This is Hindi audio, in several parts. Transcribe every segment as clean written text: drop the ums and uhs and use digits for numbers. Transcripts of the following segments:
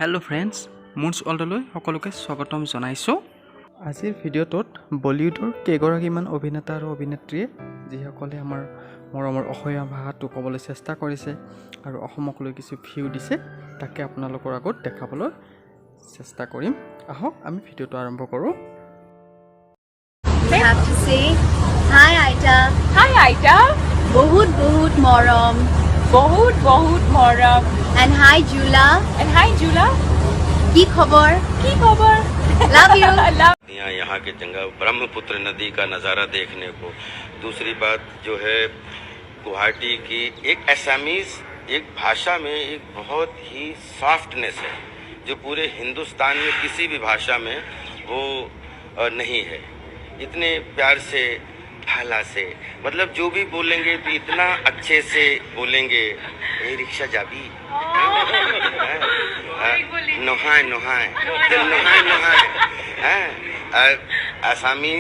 हेलो फ्रेंड्स मुन्स वर्ल्डলৈ সকলোকে স্বাগতম জনাইছো। আজিৰ ভিডিঅ'টোত বলিউডৰ কেইগৰাকীমান অভিনেতা আৰু অভিনেত্ৰীয়ে যিসকলে আমাৰ মৰমৰ অসমীয়া ভাষাটো ক'বলৈ চেষ্টা কৰিছে আৰু অসমকলৈ কিছু ভিউ দিছে তাকে আপোনালোকৰ আগত দেখাবলৈ চেষ্টা কৰিম। আহক আমি ভিডিঅ'টো আৰম্ভ কৰোঁ। I have to say hi Aita. Hi Aita. बहुत मरम. बहुत मरम. And hi Jula. And hi Jula. की खबर? की खबर? Love you. Love. यहाँ के जंगल ब्रह्मपुत्र नदी का नज़ारा देखने को। दूसरी बात जो है गुवाहाटी की एक असमीज एक भाषा में एक बहुत ही सॉफ्टनेस है जो पूरे हिंदुस्तान में किसी भी भाषा में वो नहीं है। इतने प्यार से भाला से मतलब जो भी बोलेंगे तो इतना अच्छे से बोलेंगे। ये रिक्शा जाबी नोहाय नोहाय नोहाय नोहाय आसामी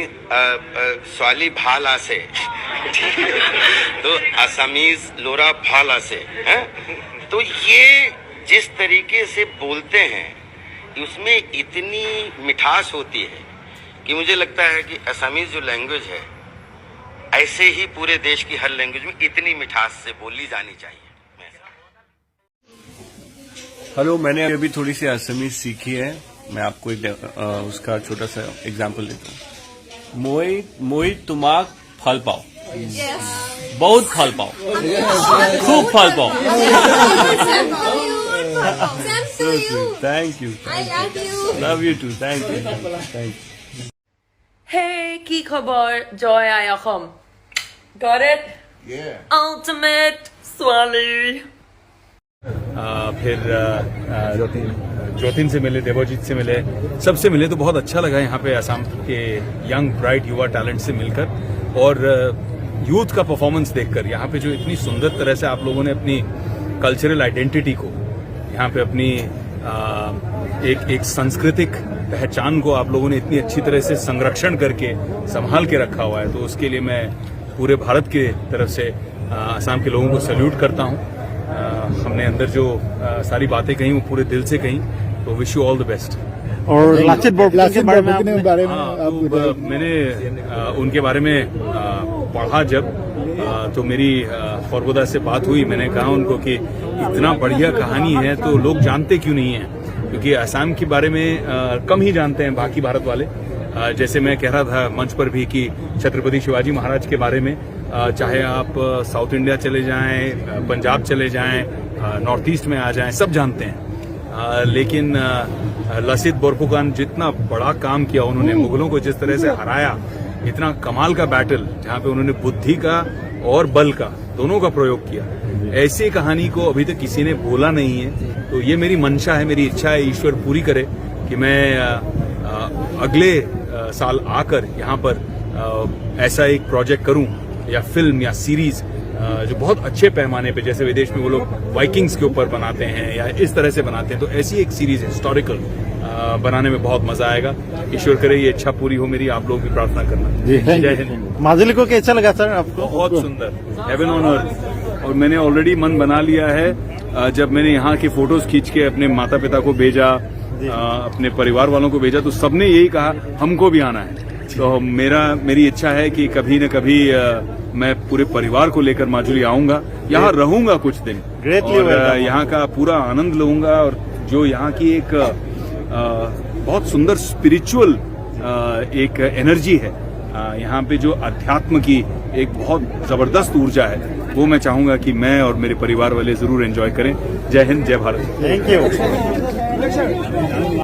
स्वाली भाला से तो आसामीज लोरा भाला से है। तो ये जिस तरीके से बोलते हैं उसमें इतनी मिठास होती है कि मुझे लगता है कि असमीज जो लैंग्वेज है ऐसे ही पूरे देश की हर लैंग्वेज में इतनी मिठास से बोली जानी चाहिए। हेलो, मैंने अभी थोड़ी सी असमीज सीखी है। मैं आपको एक उसका छोटा सा एग्जांपल देता हूँ। मोई तुमाक फल पाओ, बहुत फल पाओ, खूब फल पाओ। Thank you, love you too, thank you. Hey, की खबर? Joy I Acham. Got it? Yeah. Ultimate Swali. फिर ज्योतिन से मिले, देवजीत से मिले, सबसे मिले तो बहुत अच्छा लगा यहाँ पे असम के यंग ब्राइट युवा टैलेंट से मिलकर और यूथ का परफॉर्मेंस देखकर। यहाँ पे जो इतनी सुंदर तरह से आप लोगों ने अपनी कल्चरल आइडेंटिटी को, यहाँ पे अपनी एक सांस्कृतिक पहचान को आप लोगों ने इतनी अच्छी तरह से संरक्षण करके संभाल के रखा हुआ है, तो उसके लिए मैं पूरे भारत के तरफ से असम के लोगों को सैल्यूट करता हूँ। हमने अंदर जो सारी बातें कही वो पूरे दिल से कही, तो wish you all the best. और लाचित बोरफुकन के बारे में मैंने उनके बारे में पढ़ा जब तो मेरी फॉरगोदा से बात हुई। मैंने कहा उनको कि इतना बढ़िया कहानी है तो लोग जानते क्यों नहीं है, क्योंकि असम के बारे में कम ही जानते हैं बाकी भारत वाले। जैसे मैं कह रहा था मंच पर भी कि छत्रपति शिवाजी महाराज के बारे में चाहे आप साउथ इंडिया चले जाएं, पंजाब चले जाएं, नॉर्थ ईस्ट में आ जाएं, सब जानते हैं। लेकिन लसित बोरफुकन जितना बड़ा काम किया उन्होंने, मुगलों को जिस तरह से हराया, इतना कमाल का बैटल जहां पे उन्होंने बुद्धि का और बल का दोनों का प्रयोग किया, ऐसी कहानी को अभी तक किसी ने बोला नहीं है। तो ये मेरी मंशा है, मेरी इच्छा है, ईश्वर पूरी करे कि मैं अगले साल आकर यहाँ पर ऐसा एक प्रोजेक्ट करूं या फिल्म या सीरीज जो बहुत अच्छे पैमाने पे, जैसे विदेश में वो लोग वाइकिंग्स के ऊपर बनाते हैं या इस तरह से बनाते हैं, तो ऐसी एक सीरीज हिस्टोरिकल बनाने में बहुत मजा आएगा। ईश्वर करे ये इच्छा पूरी हो मेरी। आप लोग भी प्रार्थना करना। जय हिंद। माजुली को कैसा लगा सर आपको? बहुत सुंदर, हेवन ऑन अर्थ। और मैंने ऑलरेडी मन बना लिया है, जब मैंने यहाँ की फोटोज खींच के अपने माता पिता को भेजा, अपने परिवार वालों को भेजा, तो सबने यही कहा हमको भी आना है। तो मेरी इच्छा है कि कभी न कभी मैं पूरे परिवार को लेकर माजुली आऊंगा, यहाँ रहूंगा कुछ दिन और यहाँ का पूरा आनंद लूंगा। और जो यहाँ की एक बहुत सुंदर स्पिरिचुअल एक एनर्जी है, यहाँ पे जो अध्यात्म की एक बहुत जबरदस्त ऊर्जा है, वो मैं चाहूंगा कि मैं और मेरे परिवार वाले जरूर एंजॉय करें। जय हिंद, जय भारत। Thank you.